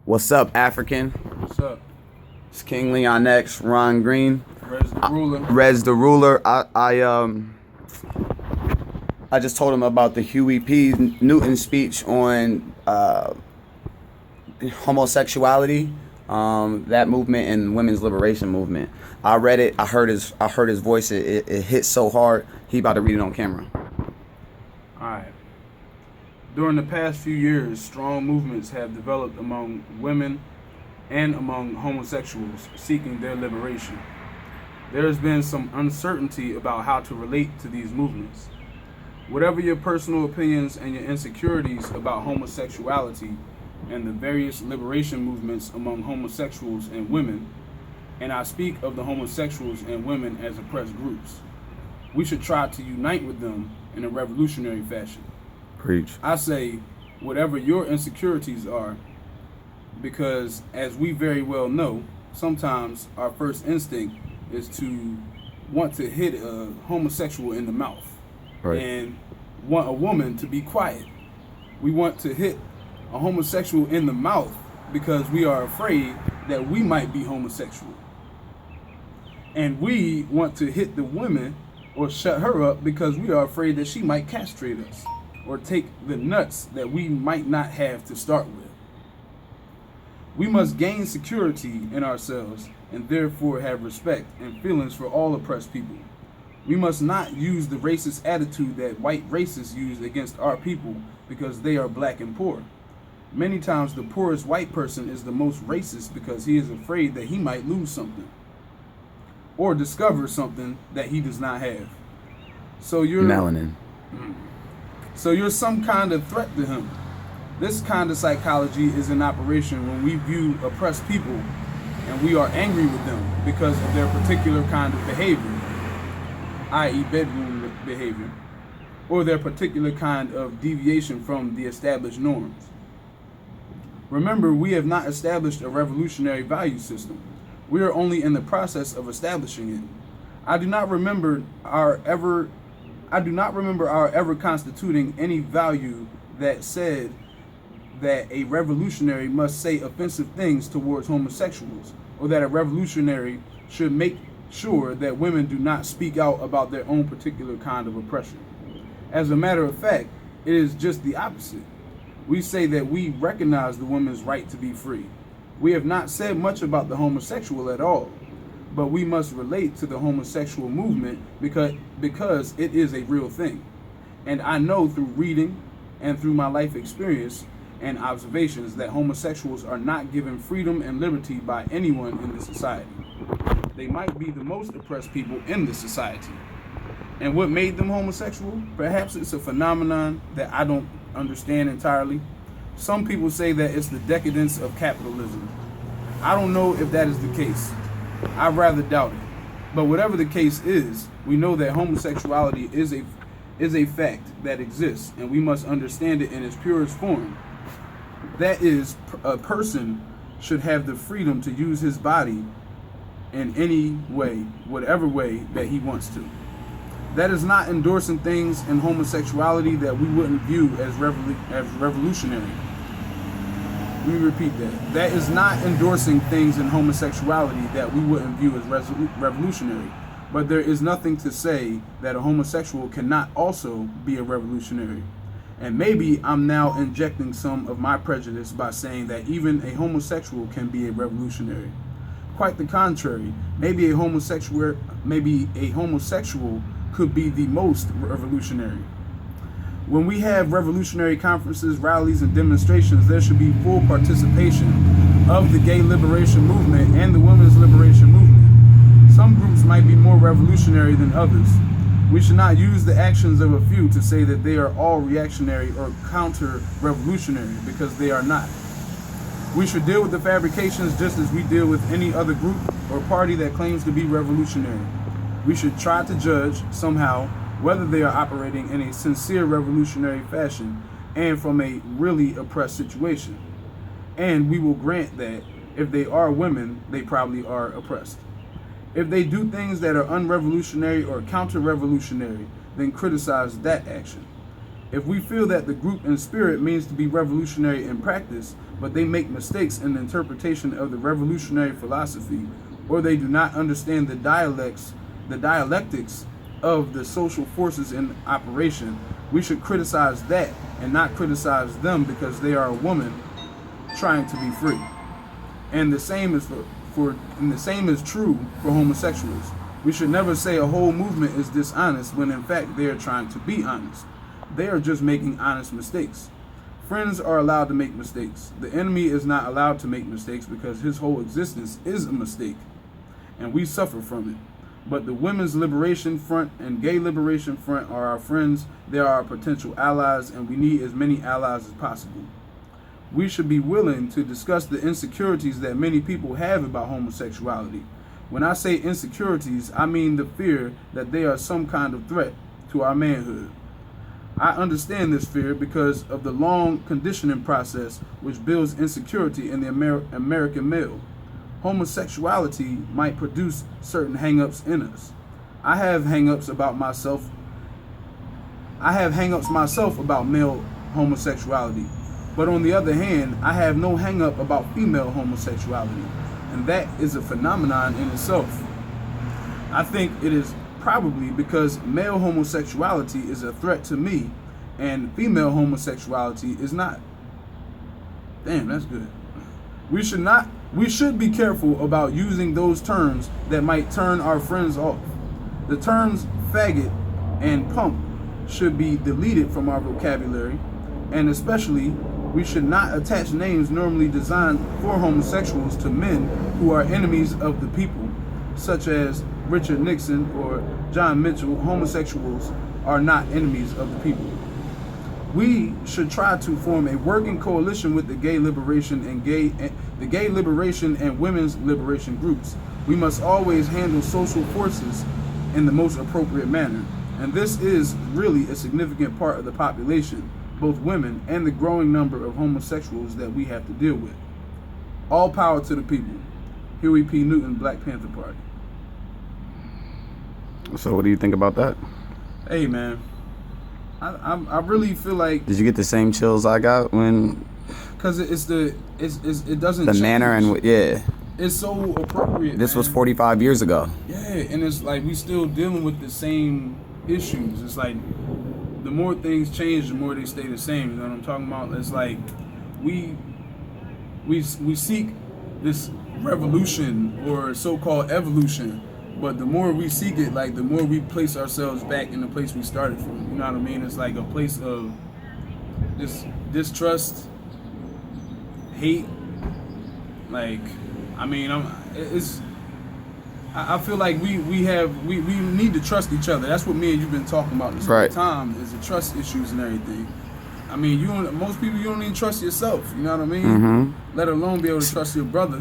What's up, African? What's up? It's King Leon X, Ron Green. Redz the ruler. Redz the ruler. I just told him about the Huey P. Newton speech on homosexuality, that movement and women's liberation movement. I read it. I heard his voice. It hit so hard. He about to read it on camera. Alright. During the past few years, strong movements have developed among women and among homosexuals seeking their liberation. There has been some uncertainty about how to relate to these movements. Whatever your personal opinions and your insecurities about homosexuality and the various liberation movements among homosexuals and women, and I speak of the homosexuals and women as oppressed groups, we should try to unite with them in a revolutionary fashion. Preach. I say, whatever your insecurities are, because as we very well know, sometimes our first instinct is to want to hit a homosexual in the mouth. Right. And want a woman to be quiet. We want to hit a homosexual in the mouth because we are afraid that we might be homosexual. And we want to hit the woman or shut her up because we are afraid that she might castrate us or take the nuts that we might not have to start with. We must gain security in ourselves and therefore have respect and feelings for all oppressed people. We must not use the racist attitude that white racists use against our people because they are black and poor. Many times the poorest white person is the most racist because he is afraid that he might lose something or discover something that he does not have. So you're melanin. So you're some kind of threat to him. This kind of psychology is in operation when we view oppressed people and we are angry with them because of their particular kind of behavior, i.e. bedroom behavior, or their particular kind of deviation from the established norms. Remember, we have not established a revolutionary value system. We are only in the process of establishing it. I do not remember our ever constituting any value that said that a revolutionary must say offensive things towards homosexuals, or that a revolutionary should make sure that women do not speak out about their own particular kind of oppression. As a matter of fact, it is just the opposite. We say that we recognize the woman's right to be free. We have not said much about the homosexual at all, but we must relate to the homosexual movement because it is a real thing. And I know through reading and through my life experience and observations that homosexuals are not given freedom and liberty by anyone in the society. They might be the most oppressed people in the society. And what made them homosexual? Perhaps it's a phenomenon that I don't understand entirely. Some people say that it's the decadence of capitalism. I don't know if that is the case. I rather doubt it. But whatever the case is, we know that homosexuality is a fact that exists, and we must understand it in its purest form. That is, a person should have the freedom to use his body in any way, whatever way that he wants to. That is not endorsing things in homosexuality that we wouldn't view as revolutionary. Let me repeat that. That is not endorsing things in homosexuality that we wouldn't view as revolutionary. But there is nothing to say that a homosexual cannot also be a revolutionary. And maybe I'm now injecting some of my prejudice by saying that even a homosexual can be a revolutionary. Quite the contrary, maybe a homosexual could be the most revolutionary. When we have revolutionary conferences, rallies, and demonstrations, there should be full participation of the gay liberation movement and the women's liberation movement. Some groups might be more revolutionary than others. We should not use the actions of a few to say that they are all reactionary or counter-revolutionary, because they are not. We should deal with the fabrications just as we deal with any other group or party that claims to be revolutionary. We should try to judge, somehow, whether they are operating in a sincere revolutionary fashion and from a really oppressed situation. And we will grant that if they are women, they probably are oppressed. If they do things that are unrevolutionary or counter-revolutionary, then criticize that action. If we feel that the group in spirit means to be revolutionary in practice, but they make mistakes in the interpretation of the revolutionary philosophy, or they do not understand the dialectics of the social forces in operation, we should criticize that and not criticize them because they are a woman trying to be free. And the same is true for homosexuals. We should never say a whole movement is dishonest when in fact they are trying to be honest. They are just making honest mistakes. Friends are allowed to make mistakes. The enemy is not allowed to make mistakes because his whole existence is a mistake, and we suffer from it. But the Women's Liberation Front and Gay Liberation Front are our friends. They are our potential allies, and we need as many allies as possible. We should be willing to discuss the insecurities that many people have about homosexuality. When I say insecurities, I mean the fear that they are some kind of threat to our manhood. I understand this fear because of the long conditioning process which builds insecurity in the American male. Homosexuality might produce certain hang-ups in us. I have hang-ups myself about male homosexuality. But on the other hand, I have no hang-up about female homosexuality. And that is a phenomenon in itself. I think it is probably because male homosexuality is a threat to me and female homosexuality is not. Damn, that's good. We should be careful about using those terms that might turn our friends off. The terms faggot and punk should be deleted from our vocabulary, and especially we should not attach names normally designed for homosexuals to men who are enemies of the people, such as Richard Nixon or John Mitchell. Homosexuals are not enemies of the people. We should try to form a working coalition with the gay liberation and women's liberation groups. We must always handle social forces in the most appropriate manner. And this is really a significant part of the population, both women and the growing number of homosexuals that we have to deal with. All power to the people. Huey P. Newton, Black Panther Party. So what do you think about that? Hey, man. I really feel like. Did you get the same chills I got when? Because it doesn't. The change. manner and yeah. It's so appropriate. This was 45 years ago. Yeah, and it's like we still dealing with the same issues. It's like the more things change, the more they stay the same. You know what I'm talking about? It's like we seek this revolution or so-called evolution. But the more we seek it, like the more we place ourselves back in the place we started from. You know what I mean? It's like a place of distrust, hate. Like, I mean, I feel like we need to trust each other. That's what me and you've been talking about this whole time, is the trust issues and everything. I mean, most people, you don't even trust yourself. You know what I mean? Mm-hmm. Let alone be able to trust your brother.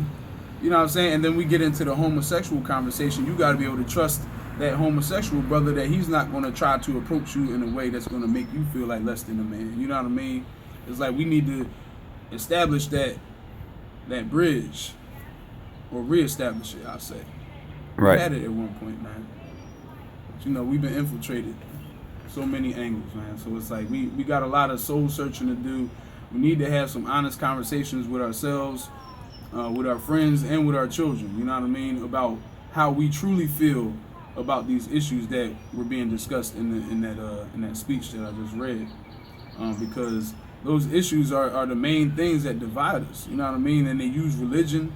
You know what I'm saying? And then we get into the homosexual conversation. You got to be able to trust that homosexual brother that he's not going to try to approach you in a way that's going to make you feel like less than a man. You know what I mean? It's like we need to establish that bridge, or reestablish it, I'll say. Right. We had it at one point, man. But, you know, we've been infiltrated so many angles, man. So it's like we got a lot of soul searching to do. We need to have some honest conversations with ourselves, with our friends, and with our children, you know what I mean, about how we truly feel about these issues that were being discussed in that speech that I just read, because those issues are the main things that divide us, you know what I mean, and they use religion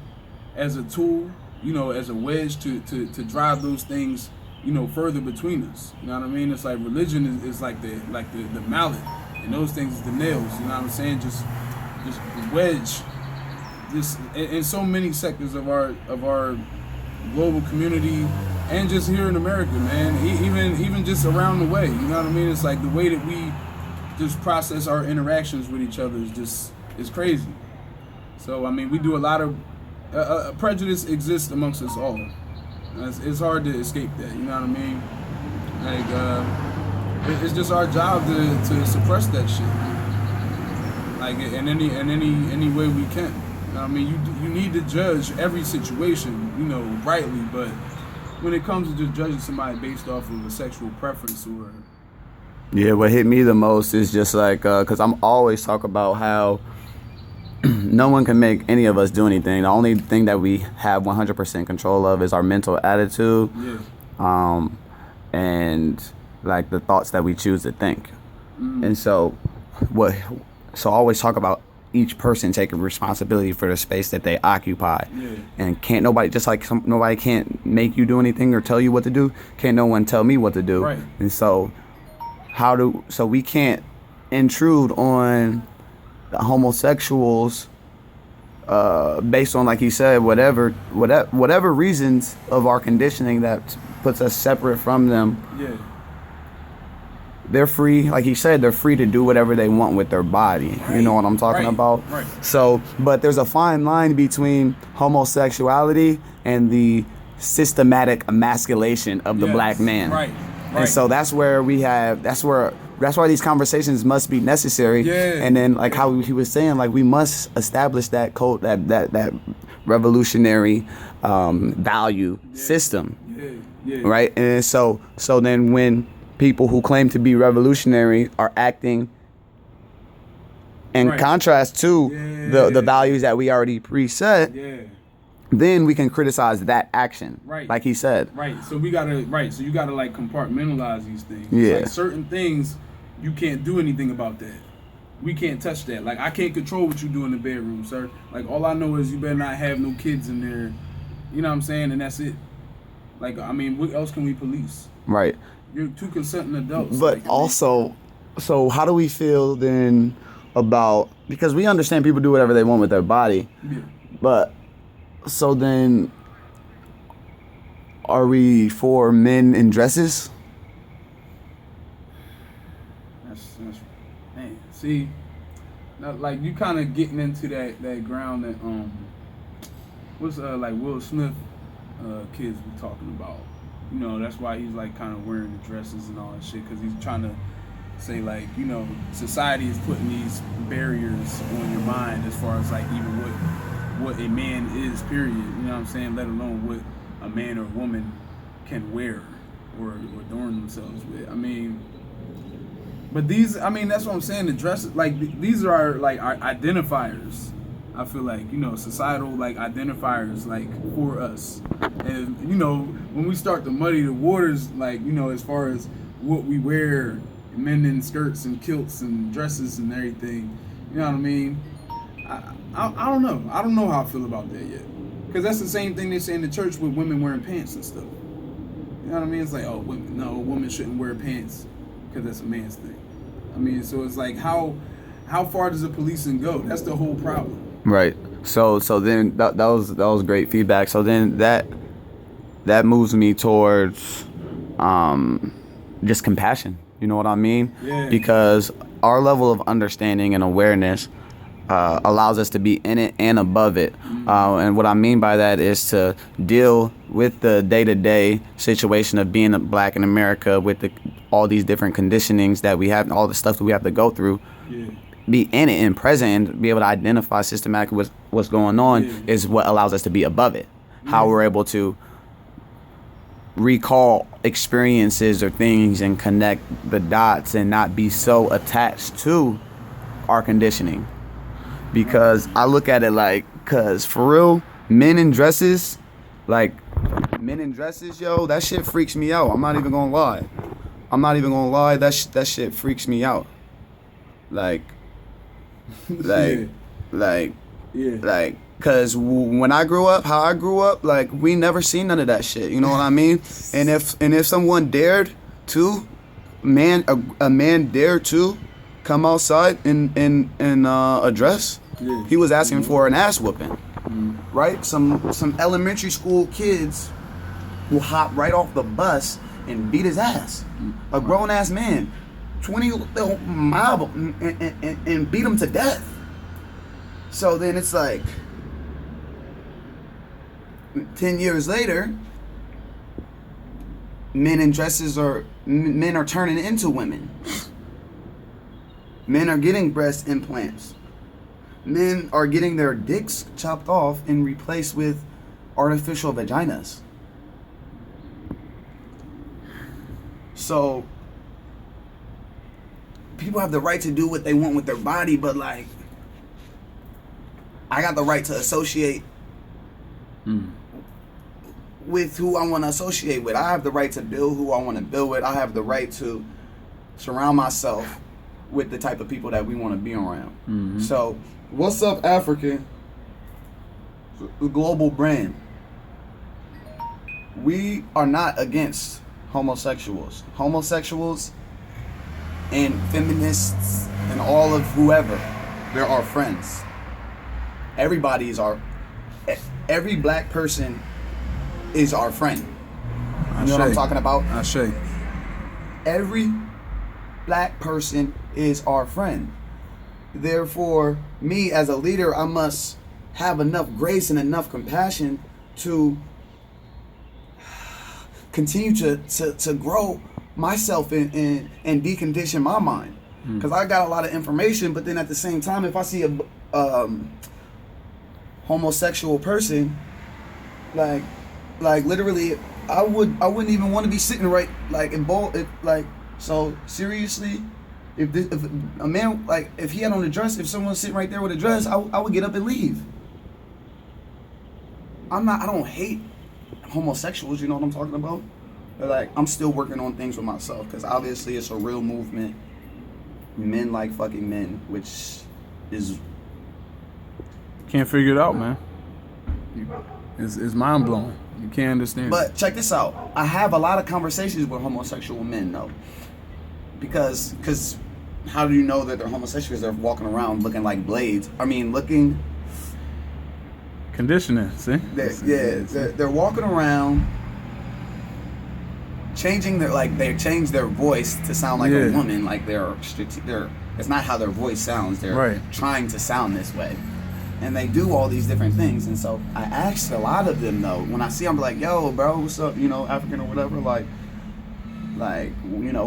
as a tool, you know, as a wedge to drive those things, you know, further between us, you know what I mean. It's like religion is like the mallet, and those things is the nails, you know what I'm saying, just the wedge. Just in so many sectors of our global community, and just here in America, man, even just around the way, you know what I mean? It's like the way that we just process our interactions with each other is crazy. So I mean, we do a lot of prejudice exists amongst us all. It's hard to escape that, you know what I mean? Like it's just our job to suppress that shit, like in any way we can. I mean, you need to judge every situation, you know, rightly, but when it comes to just judging somebody based off of a sexual preference or Yeah, what hit me the most is just like, because I'm always talk about how no one can make any of us do anything. The only thing that we have 100% control of is our mental attitude, and like the thoughts that we choose to think. And so, so I always talk about each person taking responsibility for the space that they occupy, and can't nobody, just like nobody can't make you do anything or tell you what to do. Can't no one tell me what to do. Right. And so, so we can't intrude on the homosexuals based on, like he said, whatever reasons of our conditioning that puts us separate from them. Yeah. They're free, like he said, they're free to do whatever they want with their body. Right. You know what I'm talking about? Right. So, but there's a fine line between homosexuality and the systematic emasculation of the black man. Right. And so that's where that's why these conversations must be necessary. Yeah. And then, like how he was saying, like we must establish that code, that revolutionary value system. Yeah. Right. And so then when people who claim to be revolutionary are acting in contrast to the values that we already preset, then we can criticize that action. Right. Like he said. Right. So we gotta so you gotta like compartmentalize these things. Yeah. Like certain things you can't do anything about that. We can't touch that. Like I can't control what you do in the bedroom, sir. Like all I know is you better not have no kids in there. You know what I'm saying? And that's it. Like I mean, what else can we police? Right. You're two consenting adults. But like, also, so how do we feel then about, because we understand people do whatever they want with their body, but so then are we for men in dresses? That's man. See, now, like you kind of getting into that ground that what's like Will Smith kids we talking about. You know, that's why he's like kind of wearing the dresses and all that shit, because he's trying to say like, you know, society is putting these barriers on your mind as far as like even what a man is, period. You know what I'm saying? Let alone what a man or woman can wear or adorn themselves with. I mean, but these, I mean, that's what I'm saying. The dresses, like these are like our identifiers. I feel like, you know, societal like identifiers like for us. And you know, when we start to muddy the waters, like, you know, as far as what we wear, men in skirts and kilts and dresses and everything, you know what I mean? I don't know. I don't know how I feel about that yet. Because that's the same thing they say in the church with women wearing pants and stuff. You know what I mean? It's like, oh, women shouldn't wear pants because that's a man's thing. I mean, so it's like, how far does the policing go? That's the whole problem. Right. So then that was great feedback. So then that moves me towards just compassion. You know what I mean? Yeah. Because our level of understanding and awareness allows us to be in it and above it. And what I mean by that is to deal with the day-to-day situation of being a black in America with all these different conditionings that we have, all the stuff that we have to go through. Yeah. Be in it and present and be able to identify systematically what's going on is what allows us to be above it. How we're able to recall experiences or things and connect the dots and not be so attached to our conditioning. Because I look at it like, cause for real, men in dresses, yo, that shit freaks me out. I'm not even gonna lie. That shit freaks me out. Cause when I grew up, how I grew up, like we never seen none of that shit. You know what I mean? And if someone dared to, a man dared to come outside in a dress, he was asking for an ass whooping, right? Some elementary school kids will hop right off the bus and beat his ass. A grown ass man, 20 mob and beat him to death. So then it's like 10 years later, men are turning into women. Men are getting breast implants. Men are getting their dicks chopped off and replaced with artificial vaginas. So people have the right to do what they want with their body, but like, I got the right to associate with who I want to associate with. I have the right to build who I want to build with. I have the right to surround myself with the type of people that we want to be around. So, what's up, African? The global brand. We are not against homosexuals. Homosexuals and feminists and all of whoever, they're our friends. Everybody is every black person is our friend. You know what I'm talking about? I say. Every black person is our friend. Therefore, me as a leader, I must have enough grace and enough compassion to continue to grow myself and decondition my mind. Because I got a lot of information, but then at the same time, if I see a homosexual person, like literally, I wouldn't even want to be sitting right so seriously. If a man, like, if he had on a dress, if someone's sitting right there with a dress, I would get up and leave. I don't hate homosexuals, you know what I'm talking about? But like, I'm still working on things with myself, because obviously it's a real movement. Men like fucking men, which is... Can't figure it out, man. It's mind blowing. You can't understand. But check this out. I have a lot of conversations with homosexual men, though. Because how do you know that they're homosexuals? They're walking around looking like blades. I mean, looking... Conditioning, see? They're walking around changing they change their voice to sound like a woman, like they're it's not how their voice sounds. They're trying to sound this way. And they do all these different things. And so I asked a lot of them, though, when I see them, like, yo, bro, what's up, African or whatever, like, I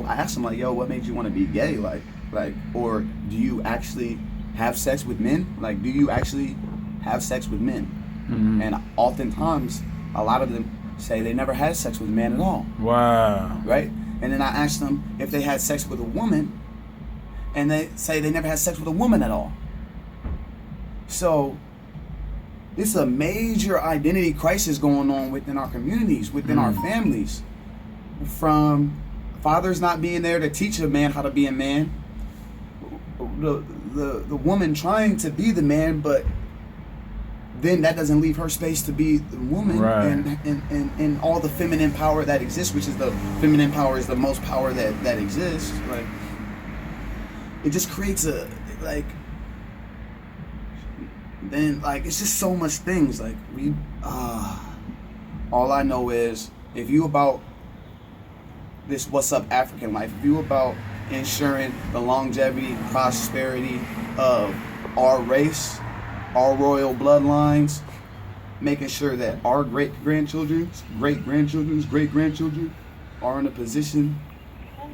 asked them, like, yo, what made you want to be gay? Like, or do you actually have sex with men? Like, do you actually have sex with men? And oftentimes, a lot of them say they never had sex with a man at all. Wow. Right? And then I asked them if they had sex with a woman, and they say they never had sex with a woman at all. So, this is a major identity crisis going on within our communities, within our families. From fathers not being there to teach a man how to be a man, the woman trying to be the man, but then that doesn't leave her space to be the woman, and all the feminine power that exists, which is the feminine power is the most power that exists. Like, it just creates it's just so much things. Like, all I know is, if you about this what's up African life, if you about ensuring the longevity, prosperity of our race, our royal bloodlines, making sure that our great-grandchildren's great-grandchildren are in a position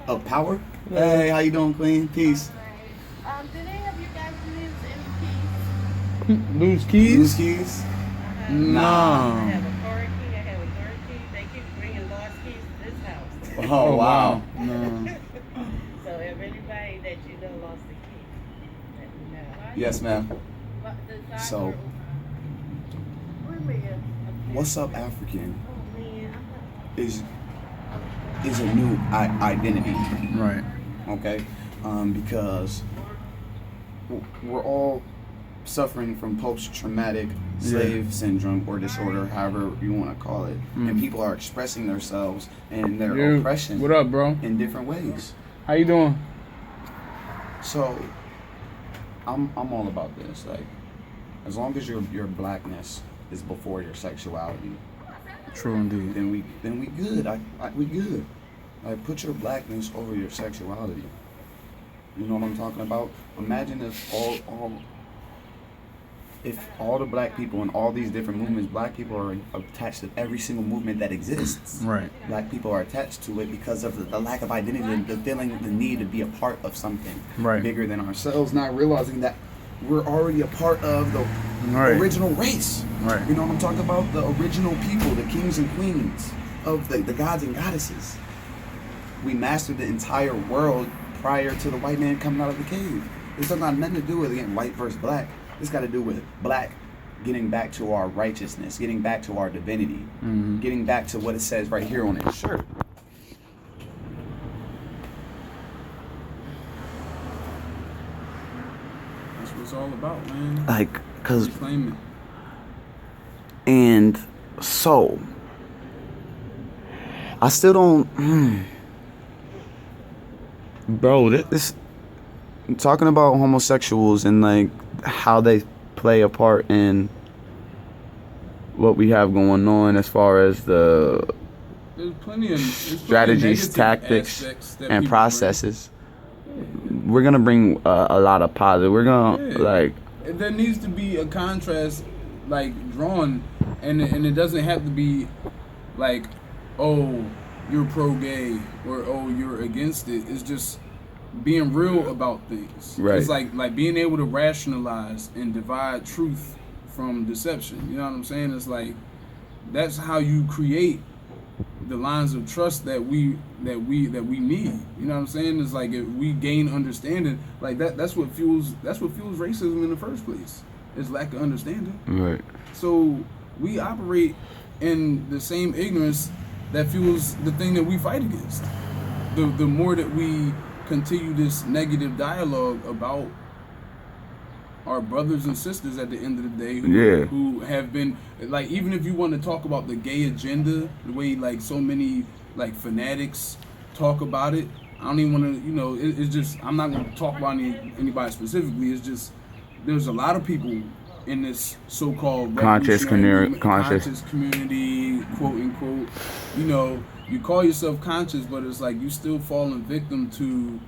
of power. Hey, how you doing, Queen? Peace. Do any of you guys lose any keys? Lose keys? Lose keys? No. I have a car key, I have a third key. They keep bringing lost keys to this house. Oh, wow. No. So if anybody that you know lost a key, let me know. Yes, ma'am. So, what's up African is a new identity. Right. Okay? Because we're all suffering from post-traumatic slave syndrome or disorder, however you want to call it. And people are expressing themselves and their oppression. What up, bro? In different ways. How you doing? So, I'm all about this. Like, as long as your blackness is before your sexuality, True indeed. then we good. We good. Like, put your blackness over your sexuality. You know what I'm talking about? Imagine if all the black people in all these different movements, black people are attached to every single movement that exists. Right. Black people are attached to it because of the lack of identity, the feeling, the need to be a part of something bigger than ourselves, not realizing that we're already a part of the original race. Right. You know what I'm talking about? The original people, the kings and queens of the gods and goddesses. We mastered the entire world prior to the white man coming out of the cave. This doesn't have nothing to do with, again, white versus black. This got to do with black getting back to our righteousness, getting back to our divinity, getting back to what it says right here on his shirt. That's what it's all about, man. Like, cause, Reclaim it. and so, I still don't, bro, this talking about homosexuals and like how they play a part in what we have going on as far as the There's plenty of strategies, tactics, and processes. We're gonna bring a lot of positive. We're gonna like. There needs to be a contrast, like drawn, and it doesn't have to be like, oh, you're pro-gay or oh, you're against it. It's just being real about things. Right. It's like being able to rationalize and divide truth from deception. You know what I'm saying? It's like that's how you create the lines of trust that we need. You know what I'm saying? It's like if we gain understanding, like that's what fuels racism in the first place. It's lack of understanding. Right. So we operate in the same ignorance that fuels the thing that we fight against. The more that we continue this negative dialogue about our brothers and sisters at the end of the day who have been, like, even if you want to talk about the gay agenda, the way like so many like fanatics talk about it, I don't even want to, you know, it's just, I'm not going to talk about anybody specifically. It's just there's a lot of people in this so-called conscious community, quote unquote, you know, you call yourself conscious, but it's like you still falling victim to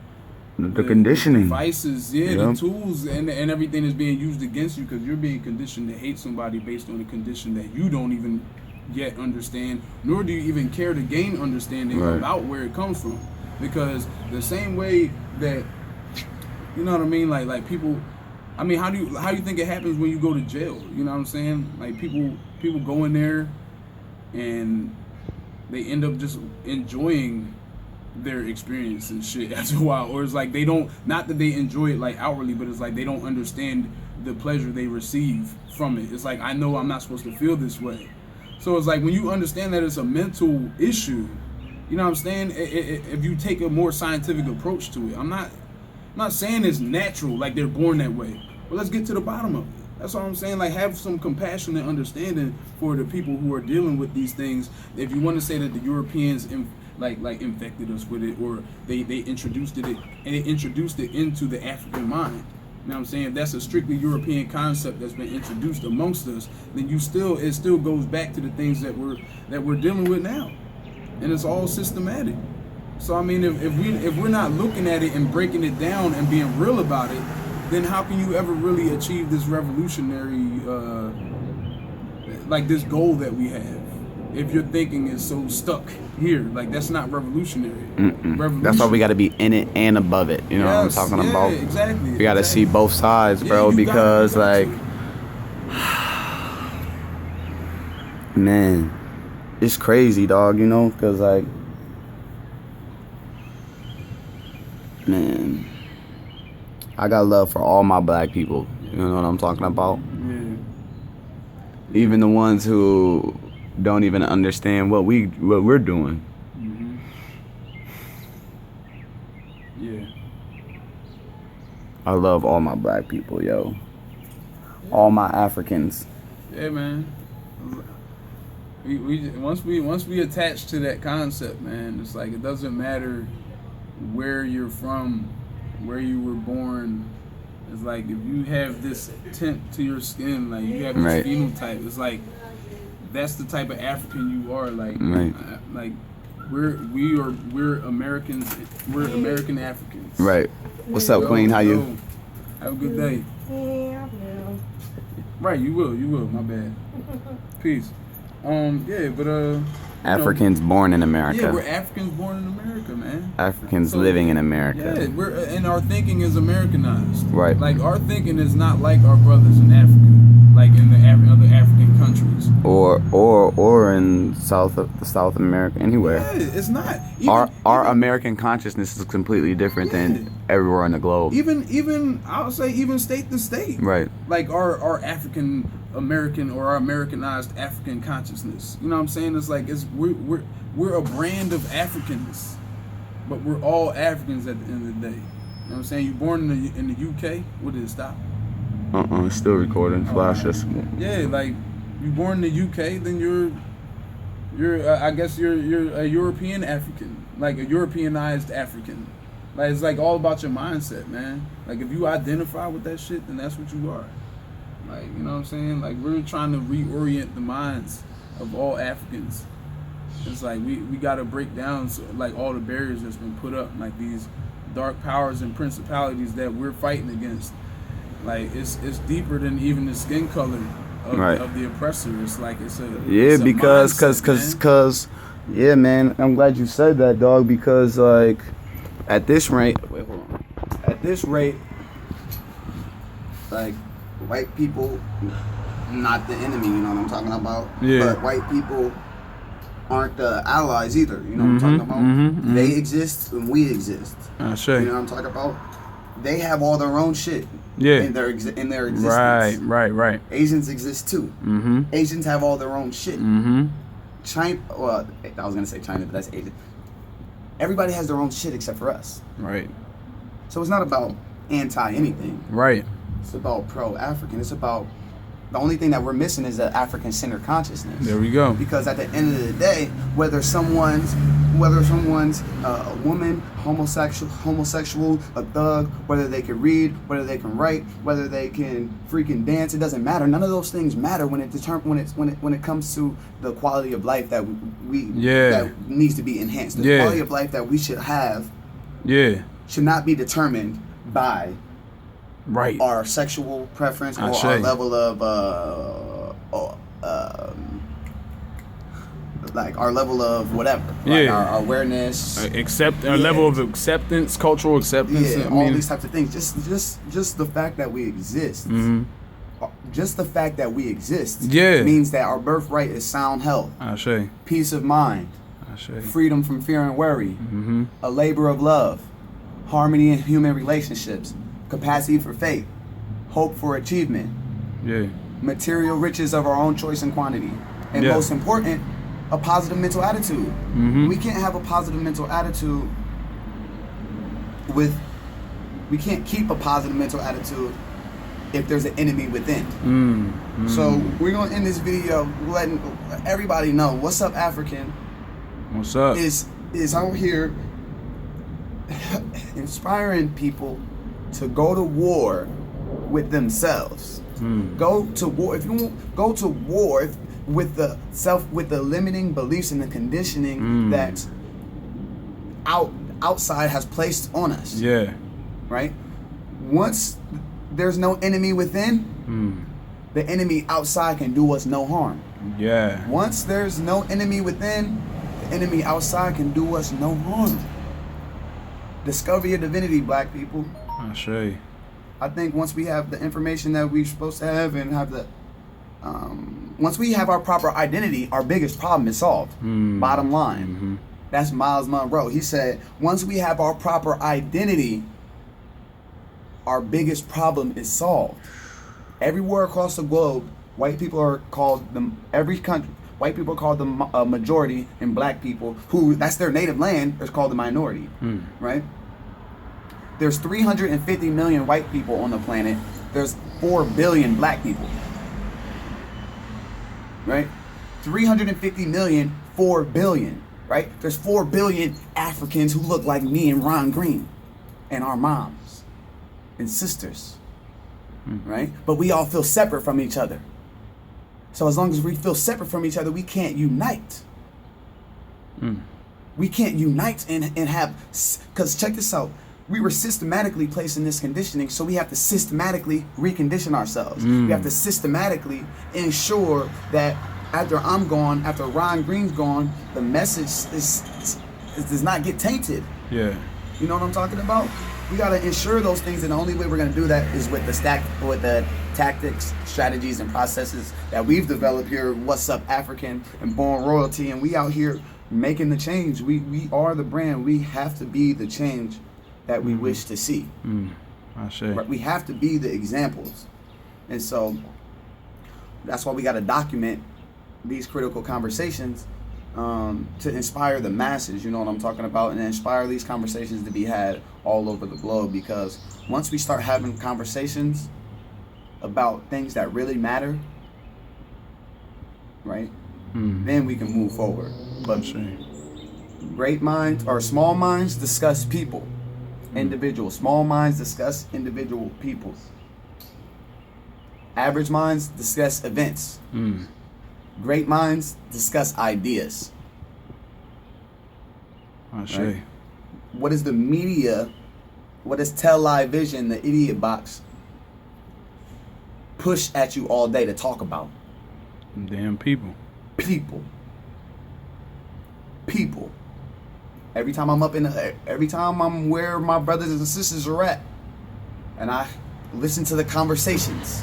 the conditioning, devices, the tools, and everything is being used against you because you're being conditioned to hate somebody based on a condition that you don't even yet understand, nor do you even care to gain understanding about where it comes from. Because the same way that, you know what I mean, like people, I mean, how do you think it happens when you go to jail? You know what I'm saying? Like people go in there and they end up just enjoying their experience and shit after a while, or it's like they don't, not that they enjoy it like outwardly, but it's like they don't understand the pleasure they receive from it. It's like, I know I'm not supposed to feel this way. So it's like when you understand that it's a mental issue, you know what I'm saying? If you take a more scientific approach to it, I'm not saying it's natural, like they're born that way, but let's get to the bottom of it. That's all I'm saying. Like, have some compassion and understanding for the people who are dealing with these things. If you want to say that the Europeans like infected us with it, or they introduced it and they introduced it into the African mind. You know what I'm saying? If that's a strictly European concept that's been introduced amongst us, then it still goes back to the things that we're dealing with now, and it's all systematic. So I mean, if we're not looking at it and breaking it down and being real about it, then how can you ever really achieve this revolutionary, like this goal that we have? If your thinking is so stuck here, like that's not revolutionary. That's why we got to be in it and above it. You know what I'm talking about? Exactly. We got to see both sides, bro, because like, man, it's crazy, dog. You know, because like, man, I got love for all my black people. You know what I'm talking about? Yeah. Even the ones who don't even understand what we're doing. Yeah. I love all my black people, yo. All my Africans. Yeah, man. We once we attach to that concept, man, it's like it doesn't matter where you're from, where you were born. It's like if you have this tint to your skin, like you have this phenotype, it's like that's the type of African you are. Like, like we're Americans. We're American Africans. Right. What's up, Queen? How you? Have a good day. Yeah, I will. Right, you will. My bad. Peace. Yeah, but Africans born in America. Yeah, we're Africans born in America, man. Africans living in America. Yeah, and our thinking is Americanized. Right. Like our thinking is not like our brothers in Africa, like in the other African countries. Or in in South America, anywhere. Yeah, it's not. Our American consciousness is completely different than everywhere in the globe. Even I would say even state to state. Right. Like our African American or our Americanized African consciousness. You know what I'm saying? It's like we're a brand of Africans, but we're all Africans at the end of the day. You know what I'm saying? You born in the UK? What did it stop? It's still recording. Flash this. Yeah, like you born in the UK, then you're I guess you're a European African, like a Europeanized African. Like it's like all about your mindset, man. Like if you identify with that shit, then that's what you are. Like, you know what I'm saying? Like we're trying to reorient the minds of all Africans. It's like we gotta break down like all the barriers that's been put up, like these dark powers and principalities that we're fighting against. Like it's deeper than even the skin color of the oppressor. It's like it's a because yeah, man. I'm glad you said that, dog. Because like at this rate, like white people, not the enemy. You know what I'm talking about? Yeah. But white people aren't the allies either. You know what I'm talking about? They exist and we exist. I say. You know what I'm talking about? They have all their own shit. Yeah. In their existence. Right. Asians exist too. Asians have all their own shit. China. Well, I was gonna say China, but that's Asian. Everybody has their own shit except for us. Right. So it's not about anti anything. Right. It's about pro-African. It's about the only thing that we're missing is an African-centered consciousness. There we go. Because at the end of the day, whether someone's a woman, homosexual, a thug, whether they can read, whether they can write, whether they can freaking dance, it doesn't matter. None of those things matter when it comes to the quality of life that that needs to be enhanced. The quality of life that we should have should not be determined by our sexual preference or our level of like our level of whatever, like our awareness, level of acceptance, cultural acceptance, all these types of things. Just the fact that we exist, just the fact that we exist, means that our birthright is sound health, peace of mind, freedom from fear and worry, a labor of love, harmony in human relationships, capacity for faith, hope for achievement, material riches of our own choice and quantity, and most important, a positive mental attitude. We can't have a positive mental attitude we can't keep a positive mental attitude if there's an enemy within. So we're gonna end this video letting everybody know what's up, African. What's up? Is out here inspiring people to go to war with themselves. Go to war. If you won't go to war with the limiting beliefs and the conditioning that outside has placed on us. Right? Once there's no enemy within, the enemy outside can do us no harm. Once there's no enemy within, the enemy outside can do us no harm. Discover your divinity, black people. I think once we have the information that we're supposed to have and have the once we have our proper identity, our biggest problem is solved. Bottom line. That's Miles Monroe. He said, once we have our proper identity, our biggest problem is solved. Everywhere across the globe, white people are called white people are called the majority, and black people, who that's their native land, is called the minority. Right? There's 350 million white people on the planet. There's 4 billion black people. Right? 350 million, 4 billion. Right? There's 4 billion Africans who look like me and Ron Green and our moms and sisters. Right? But we all feel separate from each other. So as long as we feel separate from each other, we can't unite. We can't unite and have, because check this out. We were systematically placed in this conditioning, so we have to systematically recondition ourselves. We have to systematically ensure that after I'm gone, after Ron Green's gone, the message does not get tainted. You know what I'm talking about? We gotta ensure those things, and the only way we're gonna do that is with the tactics, strategies, and processes that we've developed here. What's Up African and Born Royalty, and we out here making the change. We are the brand. We have to be the change that we wish to see. Right? We have to be the examples, and so that's why we got to document these critical conversations to inspire the masses. You know what I'm talking about, and inspire these conversations to be had all over the globe. Because once we start having conversations about things that really matter, right? Then we can move forward. But great minds or small minds discuss people, individuals. Small minds discuss individual people. Average minds discuss events. Great minds discuss ideas. Right? What is the media? What is television, the idiot box, push at you all day to talk about? Damn people. People. Every time I'm where my brothers and sisters are at, and I listen to the conversations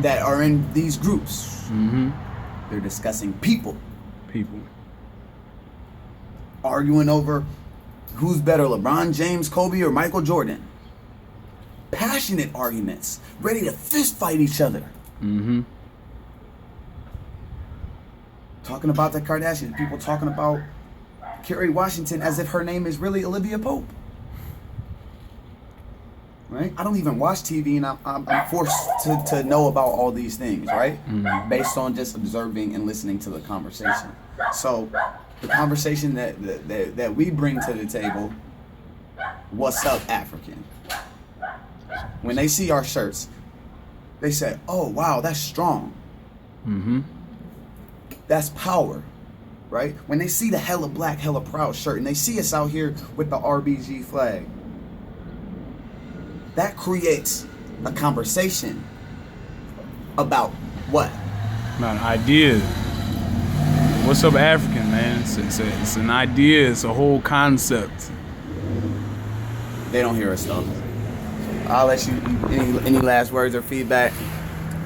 that are in these groups, they're discussing people. Arguing over who's better, LeBron James, Kobe, or Michael Jordan. Passionate arguments, ready to fist fight each other. Talking about the Kardashians, people talking about Kerry Washington as if her name is really Olivia Pope. Right? I don't even watch TV, and I'm forced to know about all these things, right? Based on just observing and listening to the conversation. So the conversation that we bring to the table, What's Up African? When they see our shirts, they say, oh wow, that's strong. That's power, right? When they see the hella black, hella proud shirt, and they see us out here with the RBZ flag, that creates a conversation about what? About ideas. What's Up African, man? It's an idea. It's a whole concept. They don't hear us though. I'll let you. Any last words or feedback?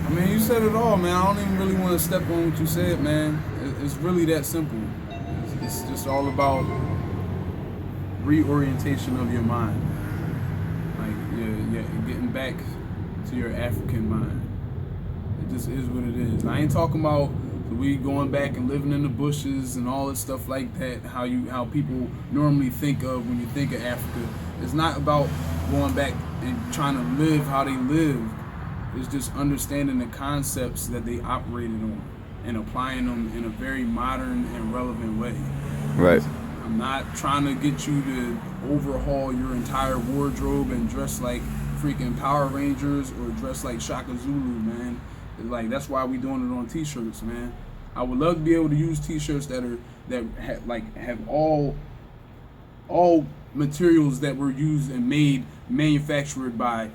I mean, you said it all, man. I don't even really want to step on what you said, man. It's really that simple. It's just all about reorientation of your mind. Like, yeah, getting back to your African mind. It just is what it is. I ain't talking about we going back and living in the bushes and all that stuff like that. How people normally think of when you think of Africa. It's not about going back and trying to live how they lived. It's just understanding the concepts that they operated on and applying them in a very modern and relevant way. Right. I'm not trying to get you to overhaul your entire wardrobe and dress like freaking Power Rangers or dress like Shaka Zulu, man. Like, that's why we doing it on t-shirts, man. I would love to be able to use t-shirts that have all materials that were used and manufactured by